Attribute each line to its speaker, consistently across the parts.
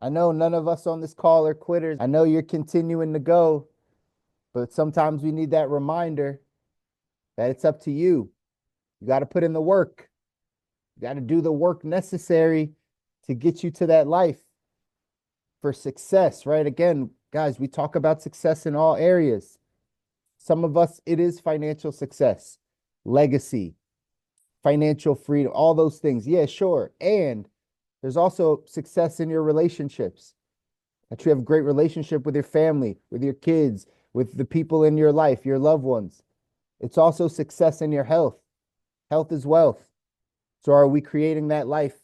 Speaker 1: I know none of us on this call are quitters. I know you're continuing to go, but sometimes we need that reminder that it's up to you. You got to put in the work. You got to do the work necessary to get you to that life for success, right? Again, guys, we talk about success in all areas. Some of us, it is financial success, legacy, financial freedom, all those things. Yeah, sure. And there's also success in your relationships, that you have a great relationship with your family, with your kids, with the people in your life, your loved ones. It's also success in your health. Health is wealth. So are we creating that life?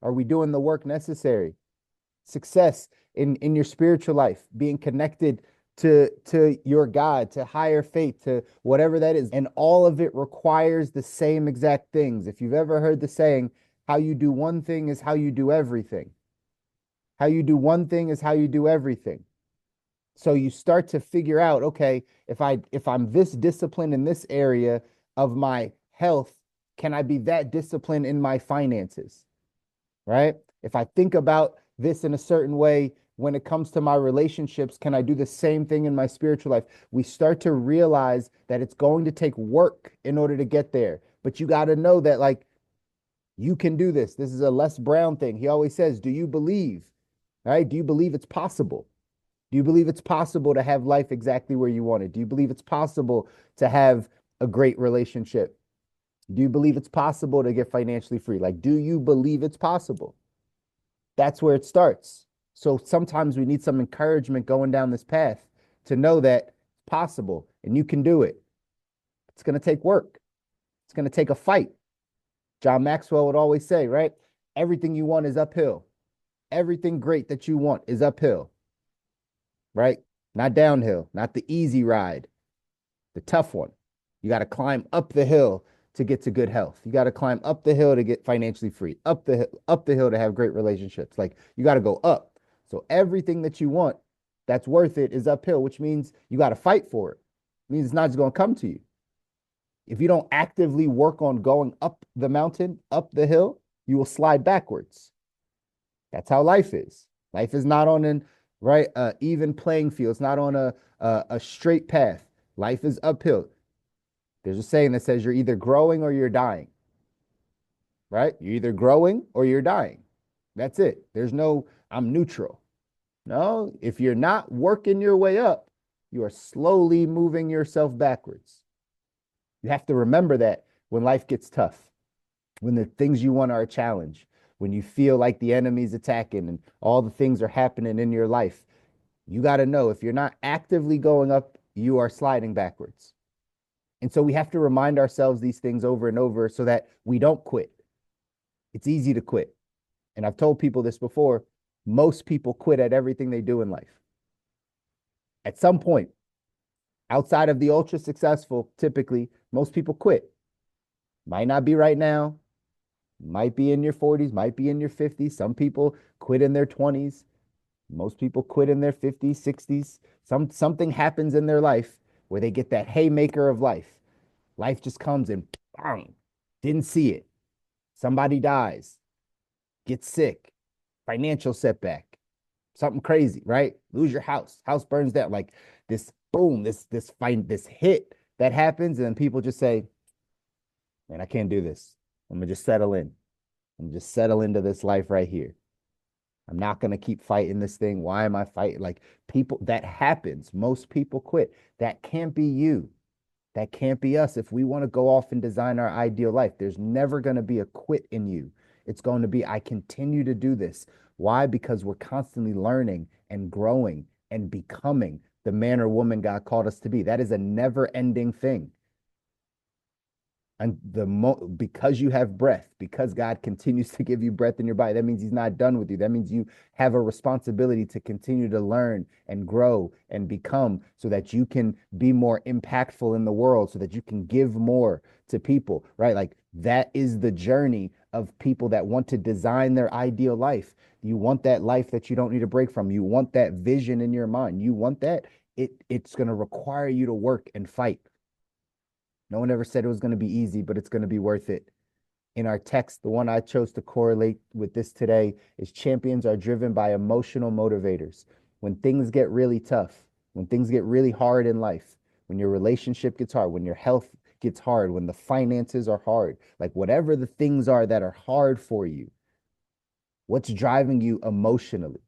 Speaker 1: Are we doing the work necessary? Success in your spiritual life, being connected to your God, to higher faith, to whatever that is. And all of it requires the same exact things. If you've ever heard the saying, how you do one thing is how you do everything. How you do one thing is how you do everything. So you start to figure out, okay, if I'm this disciplined in this area of my health, can I be that disciplined in my finances? Right? If I think about this in a certain way when it comes to my relationships, can I do the same thing in my spiritual life? We start to realize that it's going to take work in order to get there. But you got to know that, like, you can do this. This is a Les Brown thing. He always says, do you believe? Right? Do you believe it's possible? Do you believe it's possible to have life exactly where you want it? Do you believe it's possible to have a great relationship? Do you believe it's possible to get financially free? Like, do you believe it's possible? That's where it starts. So sometimes we need some encouragement going down this path to know that it's possible and you can do it. It's going to take work. It's going to take a fight. John Maxwell would always say, right? Everything you want is uphill. Everything great that you want is uphill, right? Not downhill, not the easy ride, the tough one. You got to climb up the hill to get to good health. You got to climb up the hill to get financially free, up the hill to have great relationships. Like, you got to go up. So everything that you want that's worth it is uphill, which means you got to fight for it. It means it's not just going to come to you. If you don't actively work on going up the mountain, up the hill, you will slide backwards. That's how life is. Life is not on an right even playing field. It's not on a straight path. Life is uphill. There's a saying that says you're either growing or you're dying, right? You're either growing or you're dying. That's it. There's no, I'm neutral. No, if you're not working your way up, you are slowly moving yourself backwards. You have to remember that when life gets tough, when the things you want are a challenge, when you feel like the enemy's attacking and all the things are happening in your life, you got to know if you're not actively going up, you are sliding backwards. And so we have to remind ourselves these things over and over so that we don't quit. It's easy to quit. And I've told people this before. Most people quit at everything they do in life. At some point, outside of the ultra successful, typically, most people quit. Might not be right now, might be in your 40s, might be in your 50s. Some people quit in their 20s. Most people quit in their 50s, 60s. Something happens in their life where they get that haymaker of life. Life just comes and bang, didn't see it. Somebody dies, gets sick, financial setback, something crazy, right? Lose your house burns down. Like this boom, this hit that happens, and then people just say, man, I can't do this. I'm gonna just settle in. I'm just settle into this life right here. I'm not going to keep fighting this thing. Why am I fighting? Like, people, that happens. Most people quit. That can't be you. That can't be us. If we want to go off and design our ideal life, there's never going to be a quit in you. It's going to be, I continue to do this. Why? Because we're constantly learning and growing and becoming the man or woman God called us to be. That is a never ending thing. And because you have breath, because God continues to give you breath in your body, that means He's not done with you. That means you have a responsibility to continue to learn and grow and become so that you can be more impactful in the world, so that you can give more to people, right? Like, that is the journey of people that want to design their ideal life. You want that life that you don't need a break from. You want that vision in your mind. You want that. It's going to require you to work and fight. No one ever said it was going to be easy, but it's going to be worth it. In our text, the one I chose to correlate with this today is champions are driven by emotional motivators. When things get really tough, when things get really hard in life, when your relationship gets hard, when your health gets hard, when the finances are hard, like whatever the things are that are hard for you, what's driving you emotionally?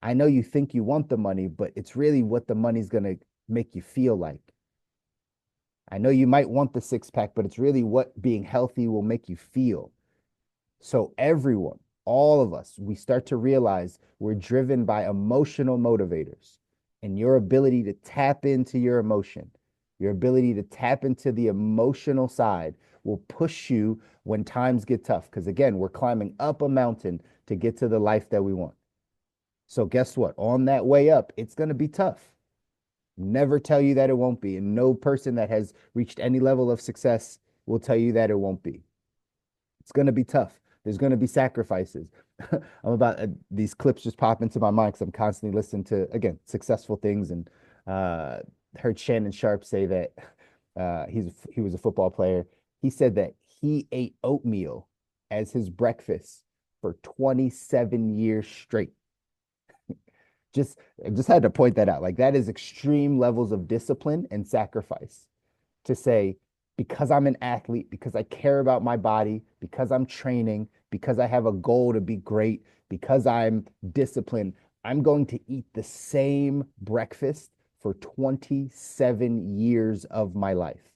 Speaker 1: I know you think you want the money, but it's really what the money's going to make you feel like. I know you might want the six pack, but it's really what being healthy will make you feel. So, everyone, all of us, we start to realize we're driven by emotional motivators, and your ability to tap into your emotion, your ability to tap into the emotional side will push you when times get tough. Because again, we're climbing up a mountain to get to the life that we want. So, guess what? On that way up, it's going to be tough. Never tell you that it won't be. And no person that has reached any level of success will tell you that it won't be. It's going to be tough. There's going to be sacrifices. These clips just pop into my mind because I'm constantly listening to, again, successful things. And heard Shannon Sharp say that he was a football player. He said that he ate oatmeal as his breakfast for 27 years straight. Just I just had to point that out. Like that is extreme levels of discipline and sacrifice to say, because I'm an athlete, because I care about my body, because I'm training, because I have a goal to be great, because I'm disciplined, I'm going to eat the same breakfast for 27 years of my life.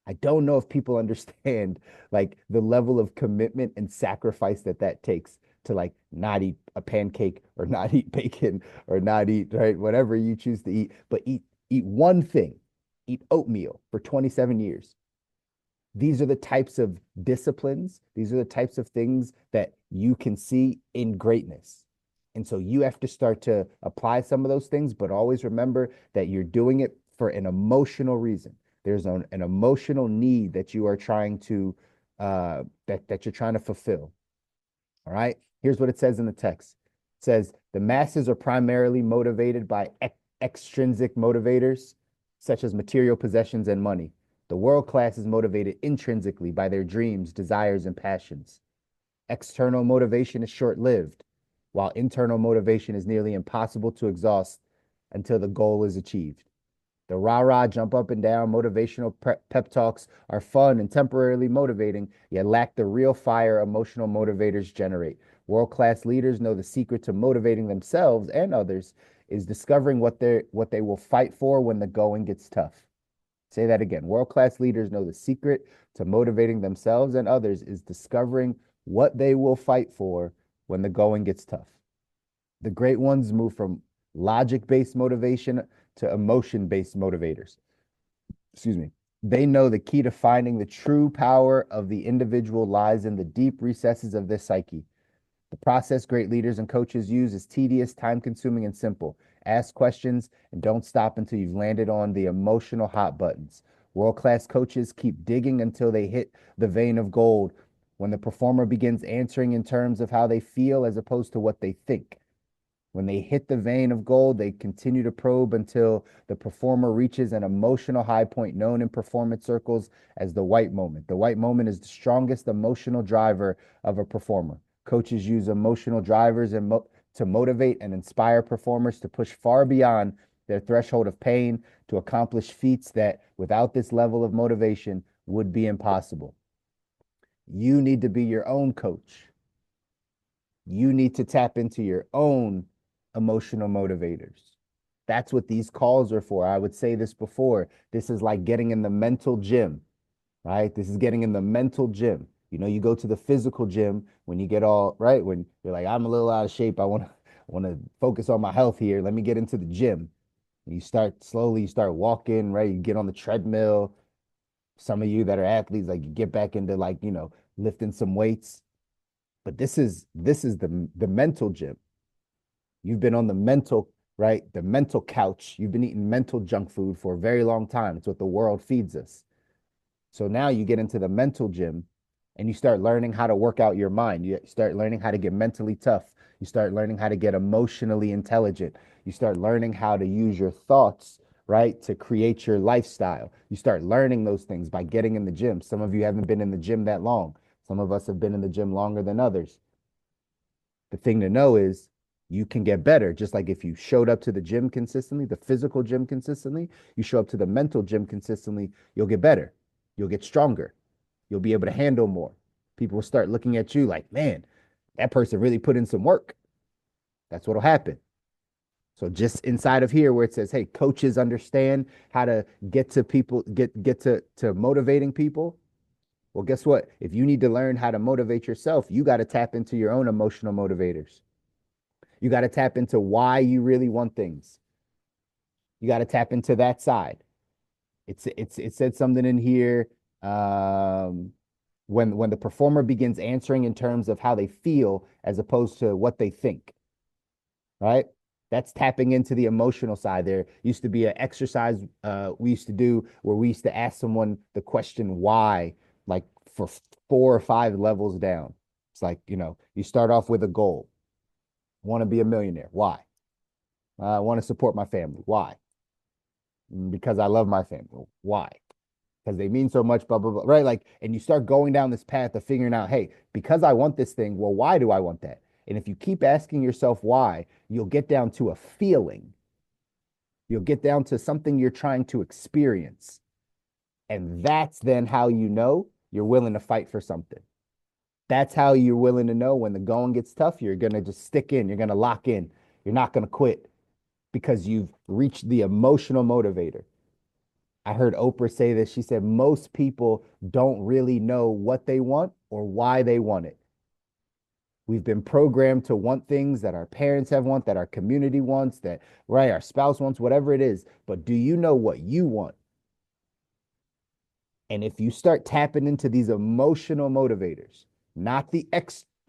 Speaker 1: I don't know if people understand like the level of commitment and sacrifice that that takes to like not eat a pancake or not eat bacon or not eat, right, whatever you choose to eat, but eat one thing, eat oatmeal for 27 years. These are the types of disciplines, these are the types of things that you can see in greatness. And so you have to start to apply some of those things, but always remember that you're doing it for an emotional reason. There's an emotional need that you are trying to that you're trying to fulfill. All right. Here's what it says in the text. It says the masses are primarily motivated by extrinsic motivators, such as material possessions and money. The world class is motivated intrinsically by their dreams, desires, and passions. External motivation is short-lived, while internal motivation is nearly impossible to exhaust until the goal is achieved. The rah-rah, jump up and down, motivational pep talks are fun and temporarily motivating, yet lack the real fire emotional motivators generate. World-class leaders know the secret to motivating themselves and others is discovering what they will fight for when the going gets tough. Say that again. World-class leaders know the secret to motivating themselves and others is discovering what they will fight for when the going gets tough. The great ones move from logic-based motivation to emotion-based motivators. Excuse me. They know the key to finding the true power of the individual lies in the deep recesses of their psyche. The process great leaders and coaches use is tedious, time-consuming, and simple. Ask questions and don't stop until you've landed on the emotional hot buttons. World-class coaches keep digging until they hit the vein of gold when the performer begins answering in terms of how they feel as opposed to what they think. When they hit the vein of gold, they continue to probe until the performer reaches an emotional high point known in performance circles as the white moment. The white moment is the strongest emotional driver of a performer. Coaches use emotional drivers to motivate and inspire performers to push far beyond their threshold of pain to accomplish feats that, without this level of motivation, would be impossible. You need to be your own coach. You need to tap into your own emotional motivators. That's what these calls are for. I would say this before. This is like getting in the mental gym, right? This is getting in the mental gym. You know, you go to the physical gym when you get all right, when you're like, I'm a little out of shape. I want to focus on my health here. Let me get into the gym. And you start slowly, you start walking, right? You get on the treadmill. Some of you that are athletes, like you get back into like, lifting some weights. But this is the mental gym. You've been on the mental, right? The mental couch. You've been eating mental junk food for a very long time. It's what the world feeds us. So now you get into the mental gym and you start learning how to work out your mind. You start learning how to get mentally tough. You start learning how to get emotionally intelligent. You start learning how to use your thoughts, right, to create your lifestyle. You start learning those things by getting in the gym. Some of you haven't been in the gym that long, Some of us have been in the gym longer than others. The thing to know is you can get better. Just like if you showed up to the gym consistently, the physical gym consistently, you show up to the mental gym consistently, you'll get better. You'll get stronger. You'll be able to handle more. People will start looking at you like, man, that person really put in some work. That's what'll happen. So just inside of here where it says, hey, coaches understand how to get to people, get to motivating people. Well, guess what? If you need to learn how to motivate yourself, you got to tap into your own emotional motivators. You got to tap into why you really want things. You got to tap into that side. It said something in here. When the performer begins answering in terms of how they feel as opposed to what they think, right? That's tapping into the emotional side. There used to be an exercise we used to do where we used to ask someone the question why, like for 4 or 5 levels down. It's like, you start off with a goal. Want to be a millionaire. Why? I want to support my family. Why? Because I love my family. Why? Because they mean so much, blah, blah, blah, right? Like, and you start going down this path of figuring out, hey, because I want this thing, well, why do I want that? And if you keep asking yourself why, you'll get down to a feeling. You'll get down to something you're trying to experience. And that's then how you know you're willing to fight for something. That's how you're willing to know when the going gets tough, you're going to just stick in, you're going to lock in, you're not going to quit because you've reached the emotional motivator. I heard Oprah say this. She said, most people don't really know what they want or why they want it. We've been programmed to want things that our parents have want, that our community wants, that, right, our spouse wants, whatever it is. But do you know what you want? And if you start tapping into these emotional motivators, not the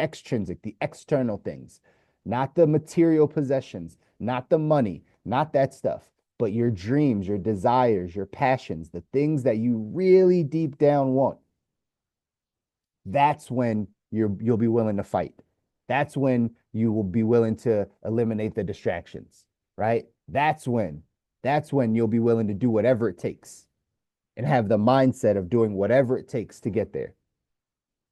Speaker 1: extrinsic, the external things, not the material possessions, not the money, not that stuff, but your dreams, your desires, your passions, the things that you really deep down want, that's when you'll be willing to fight. That's when you will be willing to eliminate the distractions, right? That's when you'll be willing to do whatever it takes and have the mindset of doing whatever it takes to get there.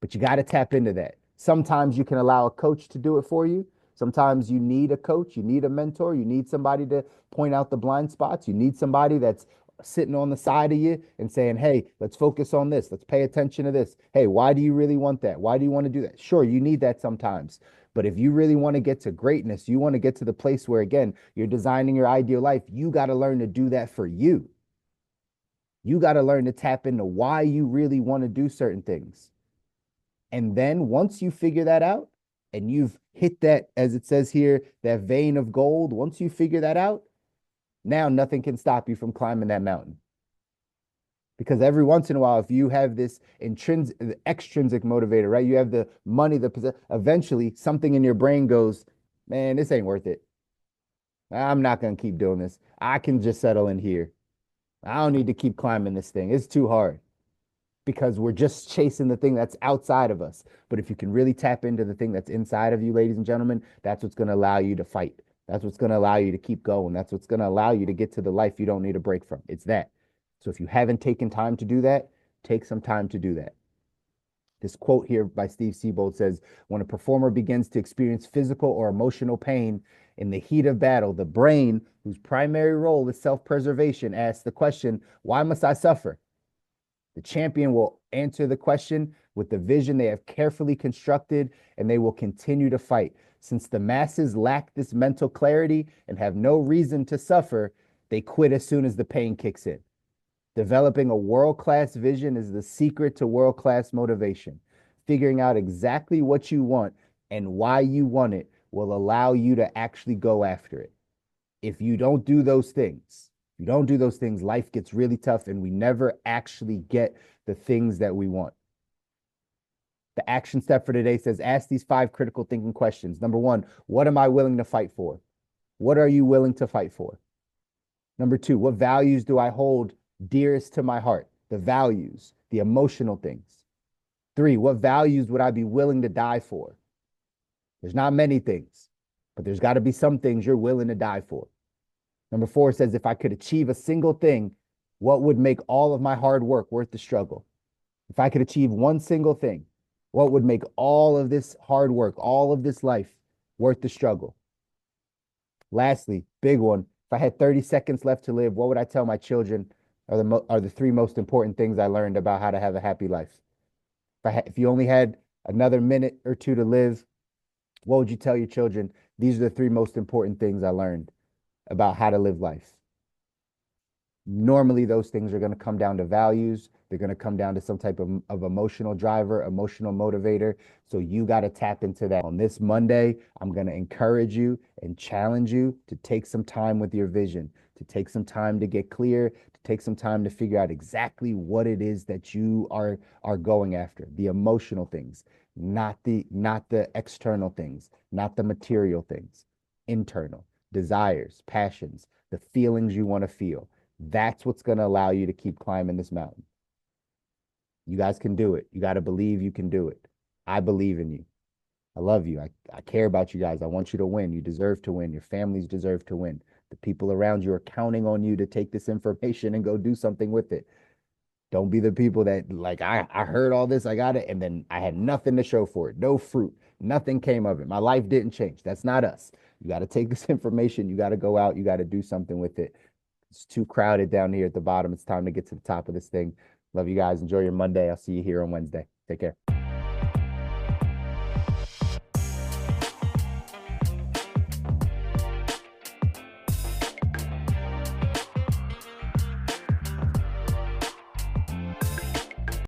Speaker 1: But you got to tap into that. Sometimes you can allow a coach to do it for you. Sometimes you need a coach, you need a mentor, you need somebody to point out the blind spots. You need somebody that's sitting on the side of you and saying, hey, let's focus on this. Let's pay attention to this. Hey, why do you really want that? Why do you want to do that? Sure, you need that sometimes. But if you really want to get to greatness, you want to get to the place where, again, you're designing your ideal life, you got to learn to do that for you. You got to learn to tap into why you really want to do certain things. And then once you figure that out and you've hit that, as it says here, that vein of gold, once you figure that out, now nothing can stop you from climbing that mountain. Because every once in a while, if you have this intrinsic, extrinsic motivator, right? You have the money, eventually something in your brain goes, man, this ain't worth it. I'm not going to keep doing this. I can just settle in here. I don't need to keep climbing this thing. It's too hard because we're just chasing the thing that's outside of us. But if you can really tap into the thing that's inside of you, ladies and gentlemen, that's what's going to allow you to fight. That's what's going to allow you to keep going. That's what's going to allow you to get to the life you don't need a break from. It's that. So if you haven't taken time to do that, take some time to do that. This quote here by Steve Siebold says, when a performer begins to experience physical or emotional pain in the heat of battle, the brain, whose primary role is self-preservation, asks the question, why must I suffer? The champion will answer the question with the vision they have carefully constructed, and they will continue to fight. Since the masses lack this mental clarity and have no reason to suffer, they quit as soon as the pain kicks in. Developing a world-class vision is the secret to world-class motivation. Figuring out exactly what you want and why you want it will allow you to actually go after it. If you don't do those things, life gets really tough and we never actually get the things that we want. The action step for today says, ask these 5 critical thinking questions. Number 1, what am I willing to fight for? What are you willing to fight for? Number 2, what values do I hold dearest to my heart? The values, the emotional things. 3, what values would I be willing to die for? There's not many things, but there's got to be some things you're willing to die for. Number 4 says, if I could achieve a single thing, what would make all of my hard work worth the struggle? If I could achieve one single thing, What would make all of this hard work, all of this life worth the struggle? Lastly, big one. If I had 30 seconds left to live, what would I tell my children are the three most important things I learned about how to have a happy life? If you only had another minute or two to live, what would you tell your children? These are the three most important things I learned about how to live life. Normally, those things are going to come down to values. They're going to come down to some type of emotional driver, emotional motivator. So you got to tap into that. On this Monday, I'm going to encourage you and challenge you to take some time with your vision, to take some time to get clear, to take some time to figure out exactly what it is that you are going after, the emotional things, not the external things, not the material things, internal desires, passions, the feelings you want to feel. That's what's going to allow you to keep climbing this mountain. You guys can do it. You got to believe you can do it. I believe in you. I love you. I care about you guys. I want you to win. You deserve to win. Your families deserve to win. The people around you are counting on you to take this information and go do something with it. Don't be the people that like, I heard all this, I got it, and then I had nothing to show for it. No fruit. Nothing came of it. My life didn't change. That's not us. You got to take this information. You got to go out. You got to do something with it. It's too crowded down here at the bottom. It's time to get to the top of this thing. Love you guys. Enjoy your Monday. I'll see you here on Wednesday. Take care.